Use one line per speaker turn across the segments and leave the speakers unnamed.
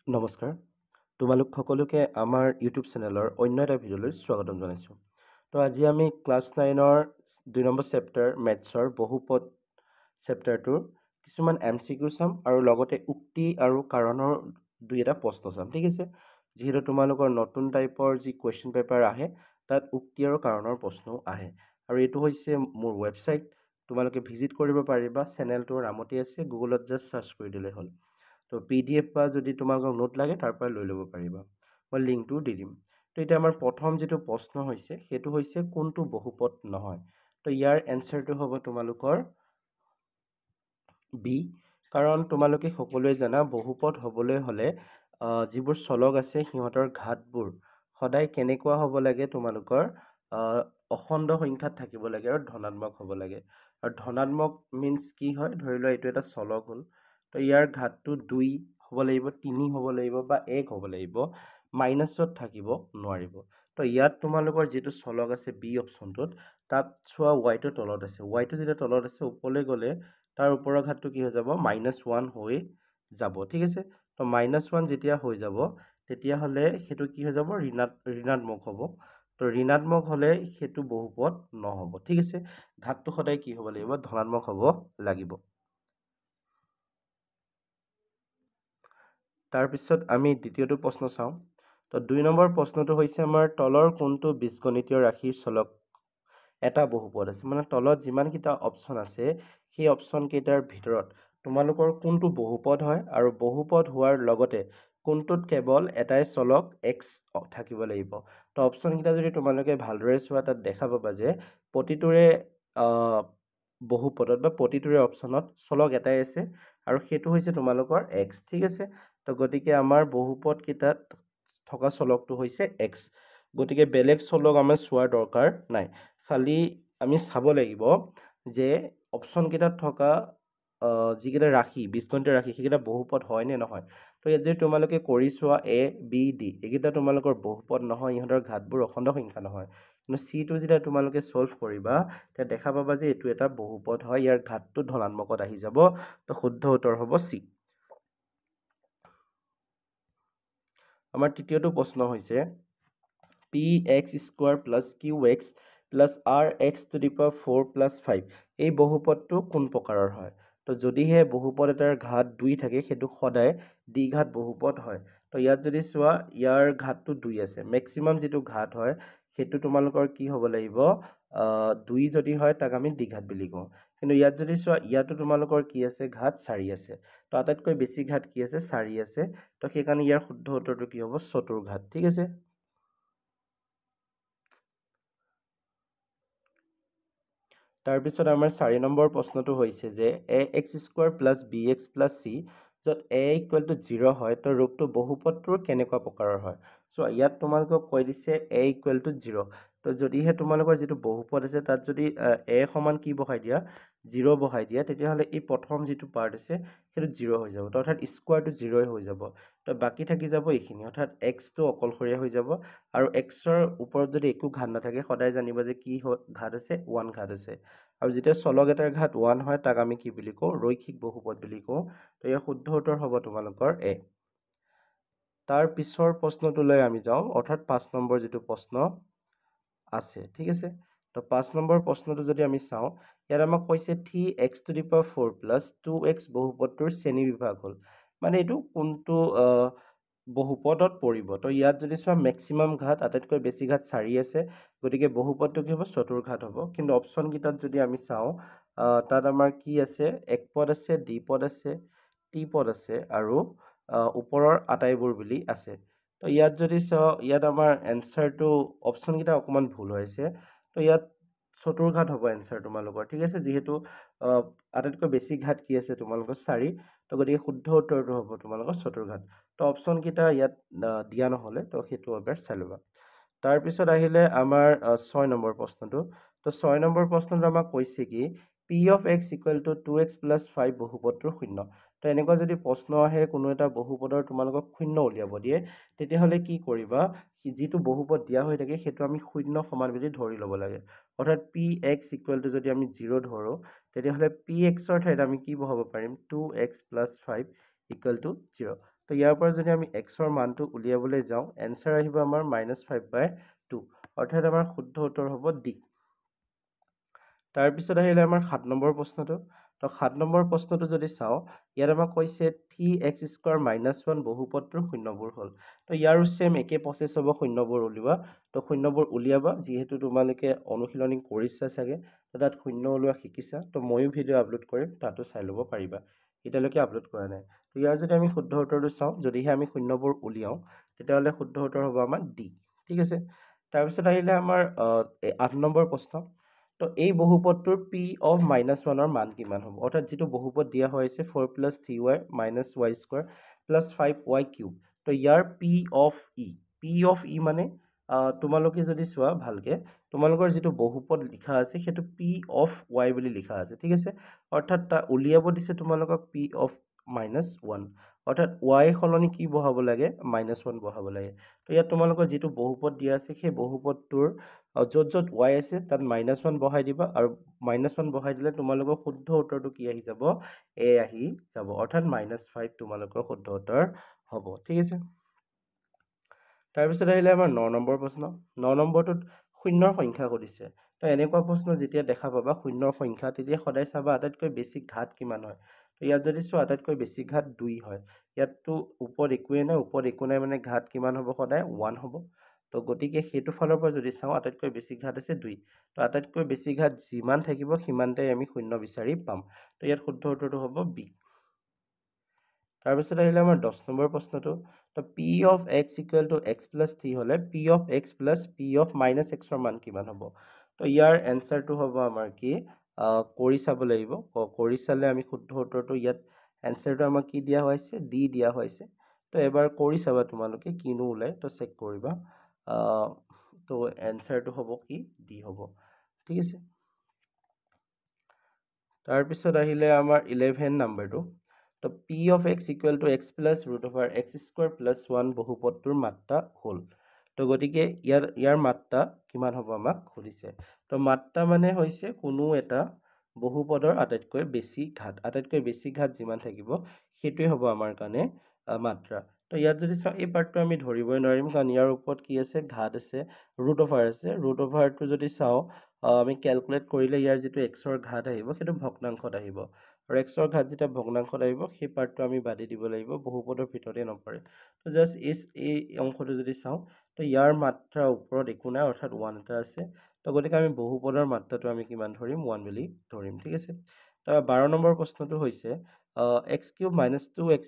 নমস্কাৰ তোমালোক সকলোকে আমাৰ ইউটিউব চেনেলৰ অন্য এটা ভিডিঅ'লৈ স্বাগতম জনাইছোঁ। তো আজি আমি ক্লাছ 9ৰ 2 নম্বৰ চেপ্টাৰ মেথছৰ বহুপদ চেপ্টাৰটোৰ কিছুমান MCQ চাম আৰু লগতে উক্তি আৰু কাৰণৰ দুই এটা প্ৰশ্ন চাম। ঠিক আছে, যিহেতু তোমালোকৰ নতুন টাইপৰ যি কুৱেশ্যন পেপাৰ আহে তাত উক্তি আৰু কাৰণৰ প্ৰশ্নও আহে, আৰু এইটো হৈছে মোৰ ৱেবছাইট, তোমালোকে ভিজিট কৰিব পাৰিবা। চেনেলটোৰ নামতে আছে, গুগলত জাষ্ট চাৰ্চ কৰি দিলে হ'ল। তো PDF বা যদি তোমালোকক নোট লাগে তাৰ পৰা লৈ ল'ব পাৰিবা, মই লিংকটো দি দিম। তো এতিয়া আমাৰ প্ৰথম যিটো প্ৰশ্ন হৈছে সেইটো হৈছে কোনটো বহুপদ নহয়। তো ইয়াৰ এনচাৰটো হ'ব তোমালোকৰ বি, কাৰণ তোমালোকে সকলোৱে জানা বহুপদ হ'বলৈ হ'লে যিবোৰ চলক আছে সিহঁতৰ ঘাতবোৰ সদায় কেনেকুৱা হ'ব লাগে, তোমালোকৰ অখণ্ড সংখ্যাত থাকিব লাগে আৰু ধনাত্মক হ'ব লাগে। আৰু ধনাত্মক মিনছ কি হয়, ধৰি লোৱা এইটো এটা চলক হ'ল, তো ইয়াৰ ঘাতটো 2 হ'ব লাগিব, 3 হ'ব লাগিব বা 1 হ'ব লাগিব, মাইনাছত থাকিব নোৱাৰিব। তো ইয়াত তোমালোকৰ যিটো চলক আছে বি অপশ্যনটোত, তাত চোৱা ৱাইটো তলত আছে, ৱাইটো যেতিয়া তলত আছে ওপৰলৈ গ'লে তাৰ ওপৰৰ ঘাতটো কি হৈ যাব, -1 হৈ যাব। ঠিক আছে, তো -1 যেতিয়া হৈ যাব তেতিয়াহ'লে সেইটো কি হৈ যাব, ঋণাত্মক হ'ব। তো ঋণাত্মক হ'লে সেইটো বহুপদ নহ'ব। ঠিক আছে, ঘাতটো সদায় কি হ'ব লাগিব, ধনাত্মক হ'ব লাগিব। তাৰপিছত আমি দ্বিতীয়টো প্ৰশ্ন চাওঁ। তো 2 নম্বৰ প্ৰশ্নটো হৈছে আমাৰ তলৰ কোনটো বীজগণিতীয় ৰাশিৰ চলক এটা বহুপদ আছে, মানে তলত যিমানকেইটা অপশ্যন আছে সেই অপশ্যন কেইটাৰ ভিতৰত তোমালোকৰ কোনটো বহুপদ হয়, আৰু বহুপদ হোৱাৰ লগতে কোনটোত কেৱল এটাই চলক x থাকিব লাগিব। তো অপশ্যনকেইটা যদি তোমালোকে ভালদৰে চোৱা তাত দেখা পাবা যে প্ৰতিটোৰে বহুপদত বা প্ৰতিটোৰে অপশ্যনত চলক এটাই আছে আৰু সেইটো হৈছে তোমালোকৰ x। ঠিক আছে, তো গতিকে আমাৰ বহুপদ কেইটাত থকা চলকটো হৈছে x, গতিকে বেলেগ চলক আমাৰ চোৱাৰ দৰকাৰ নাই, খালি আমি চাব লাগিব যে অপশ্যন কেইটাত থকা যিকেইটা ৰাশি বীজগণিতীয় ৰাশি সেইকেইটা বহুপদ হয় নে নহয়। তো ইয়াত যদি তোমালোকে কৰি চোৱা A, B, D এইকেইটা তোমালোকৰ বহুপদ নহয়, ইহঁতৰ ঘাতবোৰ অখণ্ড সংখ্যা নহয়। কিন্তু চিটো যেতিয়া তোমালোকে ছল্ভ কৰিবা তেতিয়া দেখা পাবা যে এইটো এটা বহুপদ হয়, ইয়াৰ ঘাতটো ধনাত্মকত আহি যাব। তো শুদ্ধ উত্তৰ হ'ব C। আমাৰ তৃতীয়টো প্ৰশ্ন হৈছে px² + qx + rx⁴ + 5 এই বহুপদটো কোন প্ৰকাৰৰ হয়। তো যদিহে বহুপদ এটাৰ ঘাত 2 থাকে সেইটো সদায় দ্বিঘাত বহুপদ হয়। তো ইয়াত যদি চোৱা ইয়াৰ ঘাতটো 2 আছে, মেক্সিমাম যিটো ঘাত হয় সেইটো তোমালোকৰ কি হ'ব লাগিব, 2 যদি হয় তাক আমি দ্বিঘাত বুলি কওঁ। কিন্তু ইয়াত যদি চোৱা ইয়াতো তোমালোকৰ কি আছে, ঘাত 4 আছে। তো আটাইতকৈ বেছি ঘাত কি আছে, 4 আছে। তো সেইকাৰণে ইয়াৰ শুদ্ধ উত্তৰটো কি হ'ব, চতুৰ্ঘাত। ঠিক আছে, তাৰপিছত আমাৰ 4 নম্বৰ প্ৰশ্নটো হৈছে যে ax² + bx + c য'ত a = 0 হয় তো ৰূপটো বহুপদটোৰ কেনেকুৱা প্ৰকাৰৰ হয়। চ' ইয়াত তোমালোকক কৈ দিছে a = 0। তো যদিহে তোমালোকৰ যিটো বহুপদ আছে তাত যদি a সমান কি বহাই দিয়া, 0 বহাই দিয়া, তেতিয়াহ'লে এই প্ৰথম যিটো পাৰ্ট আছে সেইটো 0 হৈ যাব, তো অৰ্থাৎ স্কোৱাৰটো 0 হৈ যাব। তো বাকী থাকি যাব এইখিনি, অৰ্থাৎ xটো অকলশৰীয়া হৈ যাব, আৰু xৰ ওপৰত যদি একো ঘাত নাথাকে সদায় জানিবা যে কি ঘাত আছে, 1 ঘাত আছে। আৰু যেতিয়া চলক এটাৰ ঘাত 1 হয় তাক আমি কি বুলি কওঁ, ৰৈখিক বহুপদ বুলি কওঁ। তো ইয়াৰ শুদ্ধ উত্তৰ হ'ব তোমালোকৰ A। তাৰ পিছৰ প্ৰশ্নটোলৈ আমি যাওঁ, অৰ্থাৎ 5 নম্বৰ যিটো প্ৰশ্ন আছে। ঠিক আছে, তো 5 নম্বৰ প্ৰশ্নটো যদি আমি চাওঁ ইয়াত আমাক কৈছে 3x⁴ + 2x বহুপদটোৰ শ্ৰেণী বিভাগ হ'ল, মানে এইটো কোনটো বহুপদত পৰিব। তো ইয়াত যদি চোৱা মেক্সিমাম ঘাত আটাইতকৈ বেছি ঘাত 4 আছে, গতিকে বহুপদটো কি হ'ব, চতুৰ্ঘাত হ'ব। কিন্তু অপশ্যন কেইটাত যদি আমি চাওঁ তাত আমাৰ কি আছে, এক পদ আছে, দ্বিপদ আছে, ত্ৰিপদ আছে আৰু ওপৰৰ আটাইবোৰ বুলি আছে। তো ইয়াত যদি চাওঁ ইয়াত আমাৰ এনচাৰটো অপশ্যন কেইটা অকণমান ভুল হৈছে। তো ইয়াত চতুৰ্ঘাত হ'ব এনচাৰ তোমালোকৰ। ঠিক আছে, যিহেতু আটাইতকৈ বেছি ঘাত কি আছে তোমালোকৰ 4, তো গতিকে শুদ্ধ উত্তৰটো হ'ব তোমালোকৰ চতুৰ্ঘাত। তো অপশ্যন কেইটা ইয়াত দিয়া নহ'লে, তো সেইটো এবাৰ চাই ল'বা। তাৰপিছত আহিলে আমাৰ 6 নম্বৰ প্ৰশ্নটো। তো 6 নম্বৰ প্ৰশ্নটো আমাক কৈছে কি p(x) = 2x + 5 বহুপদটোৰ শূন্য। তো এনেকুৱা যদি প্ৰশ্ন আহে কোনো এটা বহুপদৰ তোমালোকক শূন্য উলিয়াব দিয়ে, তেতিয়াহ'লে কি কৰিবা, যিটো বহুপদ দিয়া হৈ থাকে সেইটো আমি শূন্য সমান বুলি ধৰি ল'ব লাগে। অৰ্থাৎ px = যদি আমি 0 ধৰোঁ তেতিয়াহ'লে pxৰ ঠাইত আমি কি বহাব পাৰিম, 2x + 5 ইকুৱেল টু 0। তো ইয়াৰ পৰা যদি আমি এক্সৰ মানটো উলিয়াবলৈ যাওঁ, এনচাৰ আহিব আমাৰ -5/2, অৰ্থাৎ আমাৰ শুদ্ধ উত্তৰ হ'ব ডি। তাৰপিছত আহিলে আমাৰ 7 নম্বৰ প্ৰশ্নটো। তো 7 নম্বৰ প্ৰশ্নটো যদি চাওঁ, ইয়াত আমাক কৈছে 3x² - 1 বহুপদটোৰ শূন্যবোৰ হ'ল। তো ইয়াৰো ছেম একে প্ৰচেছ হ'ব শূন্যবোৰ উলিওৱা। তো শূন্যবোৰ উলিয়াবা, যিহেতু তোমালোকে অনুশীলনী কৰিছা চাগে, তো তাত শূন্য উলিওৱা শিকিছা। তো ময়ো ভিডিঅ' আপলোড কৰিম, তাতো চাই ল'ব পাৰিবা, এতিয়ালৈকে আপলোড কৰা নাই। তো ইয়াৰ যদি আমি শুদ্ধ উত্তৰটো চাওঁ, যদিহে আমি শূন্যবোৰ উলিয়াওঁ, তেতিয়াহ'লে শুদ্ধ উত্তৰ হ'ব আমাৰ ডি। ঠিক আছে। তাৰপিছত আহিলে আমাৰ 8 নম্বৰ প্ৰশ্ন। তো এই বহুপদটোৰ P of -1ৰ মান কিমান হ'ব? অৰ্থাৎ যিটো বহুপদ দিয়া হৈ আছে 4 + 3y - y² + 5y³। তো ইয়াৰ P of E মানে তোমালোকে যদি চোৱা ভালকে, তোমালোকৰ যিটো বহুপদ লিখা আছে সেইটো P of y বুলি লিখা আছে। ঠিক আছে। অৰ্থাৎ উলিয়াব দিছে তোমালোকক P of -1, অৰ্থাৎ y সলনি কি বহাব লাগে? -1 বহাব লাগে। তো ইয়াত তোমালোকৰ যিটো বহুপদ দিয়া আছে সেই বহুপদটোৰ য'ত য'ত y আছে তাত -1 বহাই দিবা, আৰু -1 বহাই দিলে তোমালোকৰ শুদ্ধ উত্তৰটো কি আহি যাব? এ আহি যাব, অৰ্থাৎ -5 তোমালোকৰ শুদ্ধ উত্তৰ হ'ব। ঠিক আছে। তাৰপিছত আহিলে আমাৰ 9 নম্বৰ প্ৰশ্ন। 9 নম্বৰটোত শূন্যৰ সংখ্যা সুধিছে। তো এনেকুৱা প্ৰশ্ন যেতিয়া দেখা পাবা শূন্যৰ সংখ্যা, তেতিয়া সদায় চাবা আটাইতকৈ বেছি ঘাত কিমান হয়। তো ইয়াত যদি চোৱা আটাইতকৈ বেছি ঘাত 2 হয়। ইয়াততো ওপৰত একোৱেই নাই, ওপৰত একো নাই মানে ঘাত কিমান হ'ব? সদায় 1 হ'ব। তো গতিকে সেইটো ফালৰ পৰা যদি চাওঁ, আটাইতকৈ বেছি ঘাত আছে 2। তো আটাইতকৈ বেছি ঘাত যিমান থাকিব সিমানটাই আমি শূন্য বিচাৰি পাম। তো ইয়াত শুদ্ধ উত্তৰটো হ'ব বি। তাৰপিছত আহিলে আমাৰ 10 নম্বৰ প্ৰশ্নটো। তো P of x = x + 3 হ'লে P of x + P of -xৰ মান কিমান হ'ব? তো ইয়াৰ এনচাৰটো হ'ব আমাৰ কি? কৰি চাব লাগিব। কৰি চালে আমি শুদ্ধ উত্তৰটো, ইয়াত এনচাৰটো আমাক কি দিয়া হৈছে? ডি দিয়া হৈছে। তো এবাৰ কৰি চাবা তোমালোকে কিনো ওলাই, তো চেক কৰিবা। তো এনচাৰটো হ'ব কি? ডি হ'ব। ঠিক আছে। তাৰপিছত আহিলে আমাৰ 11 নম্বৰটো। তো P of x = x + √x² + 1 বহুপদটোৰ মাত্ৰা হ'ল। তো গতিকে ইয়াৰ মাত্ৰা কিমান হ'ব আমাক সুধিছে। তো মাত্ৰা মানে হৈছে কোনো এটা বহুপদৰ আটাইতকৈ বেছি ঘাত। আটাইতকৈ বেছি ঘাত যিমান থাকিব সেইটোৱে হ'ব আমাৰ কাৰণে মাত্ৰা। তো ইয়াত যদি চাওঁ, এই পাৰ্টটো আমি ধৰিবই নোৱাৰিম, কাৰণ ইয়াৰ ওপৰত কি আছে? ঘাত আছে, √over আছে। √overটো যদি চাওঁ, আমি কেলকুলেট কৰিলে ইয়াৰ যিটো এক্সৰ ঘাত আহিব সেইটো ভগ্নাংশত আহিব, আৰু এক্সৰ ঘাত যেতিয়া ভগ্নাংশত আহিব সেই পাৰ্টটো আমি বাদি দিব লাগিব, বহুপদৰ ভিতৰতে নপৰে। তো জাষ্ট এই অংশটো যদি চাওঁ, তো ইয়াৰ মাত্ৰা ওপৰত একো নাই, অৰ্থাৎ 1 এটা আছে। তো গতিকে আমি বহুপদৰ মাত্ৰাটো আমি কিমান ধৰিম? 1 বুলি ধৰিম। ঠিক আছে। তাৰ 12 নম্বৰ প্ৰশ্নটো হৈছে x³ - 2x²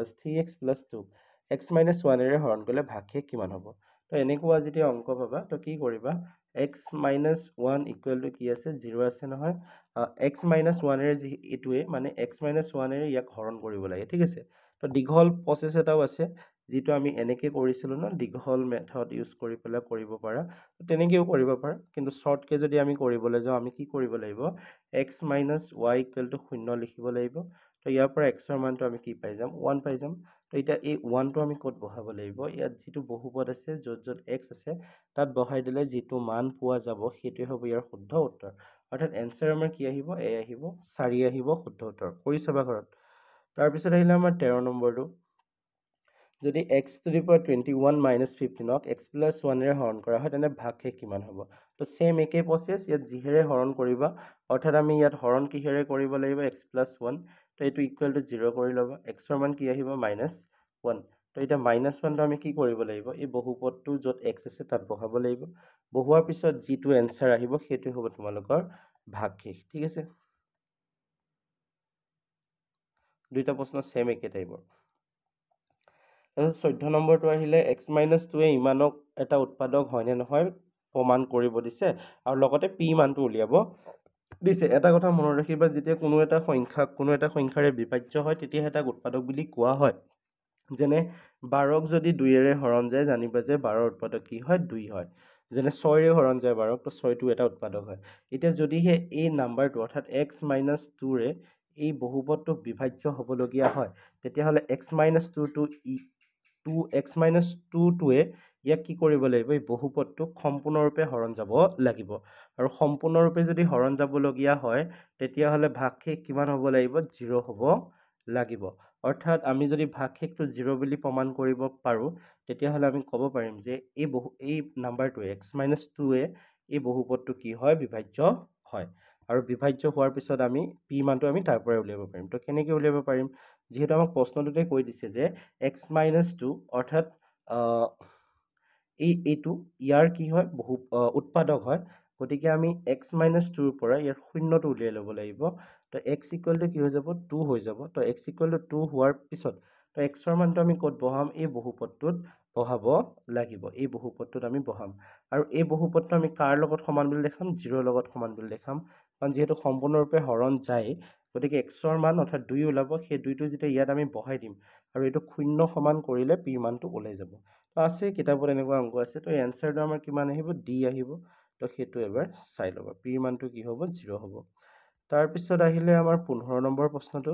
+ 3x + 2 x - 1ৰে হৰণ কৰিলে ভাগশেষ কিমান হ'ব? তো এনেকুৱা যেতিয়া অংক পাবা, তো কি কৰিবা? x - 1 = কি আছে? 0 আছে নহয়। x - 1ৰে এইটোৱে মানে x - 1ৰে ইয়াক হৰণ কৰিব লাগে। ঠিক আছে। তো দীঘল প্ৰচেছ এটাও আছে, যিটো আমি এনেকৈ কৰিছিলোঁ ন, দীঘল মেথড ইউজ কৰি পেলাই কৰিব পাৰা। তেনেকৈও কৰিব পাৰা, কিন্তু শ্বৰ্টকৈ যদি আমি কৰিবলৈ যাওঁ, আমি কি কৰিব লাগিব? x - y = 0 লিখিব লাগিব। তো ইয়াৰ পৰা xৰ মানটো আমি কি পাই যাম? 1 পাই যাম। তো এতিয়া এই 1টো আমি ক'ত বহাব লাগিব? ইয়াত যিটো বহুপদ আছে, য'ত য'ত x আছে তাত বহাই দিলে যিটো মান পোৱা যাব সেইটোৱে হ'ব ইয়াৰ শুদ্ধ উত্তৰ। অৰ্থাৎ এনচাৰ আমাৰ কি আহিব? এ আহিব, 4 আহিব শুদ্ধ উত্তৰ। কৰি চাবা ঘৰত। তাৰপিছত আহিলে আমাৰ 13 নম্বৰটো। যদি x⁻21 - 15ক x + 1ৰে হৰণ কৰা হয়, তেনে ভাগশেষ কিমান হ'ব? তো ছেম একেই প্ৰচেছ, ইয়াত যিহেৰে হৰণ কৰিবা, অৰ্থাৎ আমি ইয়াত হৰণ কিহেৰে কৰিব লাগিব? x + 1। তো এইটো = 0 কৰি ল'বা। xৰ মান কি আহিব? -1। তো এতিয়া -1টো আমি কি কৰিব লাগিব? এই বহুপদটো য'ত x আছে তাত বহাব লাগিব। বহোৱাৰ পিছত যিটো এনচাৰ আহিব সেইটো হ'ব তোমালোকৰ ভাগশেষ। ঠিক আছে। দুইটা প্ৰশ্ন ছেম একে টাইপৰ। তাৰপিছত 14 নম্বৰটো আহিলে x - 2য়ে ইমানক এটা উৎপাদক হয়নে নহয় প্ৰমাণ কৰিব দিছে, আৰু লগতে p মানটো উলিয়াব দিছে। এটা কথা মনত ৰাখিবা, যেতিয়া কোনো এটা সংখ্যাৰে বিভাজ্য হয় তেতিয়াহে তাক উৎপাদক বুলি কোৱা হয়। যেনে 12ক যদি 2ৰে হৰণ যায়, জানিবা যে 12ৰ উৎপাদক কি হয়? 2 হয়। যেনে 6ৰে হৰণ যায় 12ক, তো 6টো এটা উৎপাদক হয়। এতিয়া যদিহে এই নাম্বাৰটো অৰ্থাৎ x - 2ৰে এই বহুপদটোক বিভাজ্য হ'বলগীয়া হয়, তেতিয়াহ'লে x - 2টোৱে ইয়াক কি কৰিব লাগিব? এই বহুপদটোক সম্পূৰ্ণৰূপে হৰণ যাব লাগিব, আৰু সম্পূৰ্ণৰূপে যদি হৰণ যাবলগীয়া হয় তেতিয়াহ'লে ভাগশেষ কিমান হ'ব লাগিব? 0 হ'ব লাগিব। অৰ্থাৎ আমি যদি ভাগশেষটো 0 বুলি প্ৰমাণ কৰিব পাৰোঁ তেতিয়াহ'লে আমি ক'ব পাৰিম যে এই নাম্বাৰটোৱে x-2য়ে এই বহুপদটো কি হয় বিভাজ্য হয় আৰু বিভাজ্য হোৱাৰ পিছত আমি p মানটো আমি তাৰ পৰাই উলিয়াব পাৰিম তো কেনেকৈ উলিয়াব পাৰিম যিহেতু আমাক প্ৰশ্নটোতে কৈ দিছে যে x-2 অৰ্থাৎ এইটো ইয়াৰ কি হয় উৎপাদক হয় গতিকে আমি x-2ৰ পৰা ইয়াৰ শূন্যটো উলিয়াই ল'ব লাগিব তো x ইকুৱেল টু কি হৈ যাব 2 হৈ যাব তো x ইকুৱেল টু 2 হোৱাৰ পিছত তো xৰ মানটো আমি ক'ত বহাম এই বহুপদটোত বহাব লাগিব এই বহুপদটোত আমি বহাম আৰু এই বহুপদটো আমি কাৰ লগত সমান বুলি দেখাম 0ৰ লগত সমান বুলি দেখাম কাৰণ যিহেতু সম্পূৰ্ণৰূপে হৰণ যায় গতিকে xৰ মান অৰ্থাৎ 2 ওলাব সেই 2টো যেতিয়া ইয়াত আমি বহাই দিম আৰু এইটো শূন্য সমান কৰিলে p মানটো ওলাই যাব তো আছে কিতাপত এনেকুৱা অংক আছে তো এনচাৰটো আমাৰ কিমান আহিব d আহিব তো সেইটো এবাৰ চাই ল'ব p মানটো কি হ'ব 0 হ'ব তাৰপিছত আহিলে আমাৰ 15 নম্বৰ প্ৰশ্নটো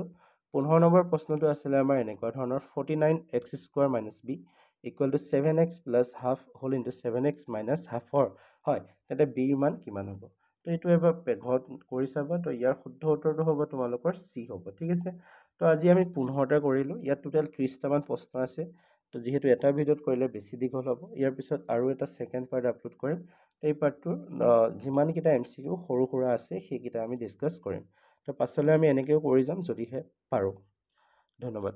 15 নম্বৰ প্ৰশ্নটো আছিলে আমাৰ এনেকুৱা ধৰণৰ 49x² - b equal to 7x plus half whole into 7x minus half হয় তেন্তে b ৰ মান কিমান হ'ব তো এইটো এবাৰ ঘৰত কৰি চাবা তো ইয়াৰ শুদ্ধ উত্তৰটো হ'ব তোমালোকৰ c হ'ব ঠিক আছে তো আজি আমি 15টা কৰিলোঁ ইয়াত টোটেল 30টামান প্ৰশ্ন আছে তো যিহেতু এটা ভিডিঅ'ত কৰিলে বেছি দীঘল হ'ব ইয়াৰ পিছত আৰু এটা ছেকেণ্ড পাৰ্ট আপলোড কৰিম এই পাৰ্টটোৰ যিমানকেইটা MCQ সৰু সুৰা আছে সেইকেইটা আমি ডিছকাছ কৰিম তো পাছলৈ আমি এনেকৈও কৰি যাম যদিহে পাৰোঁ ধন্যবাদ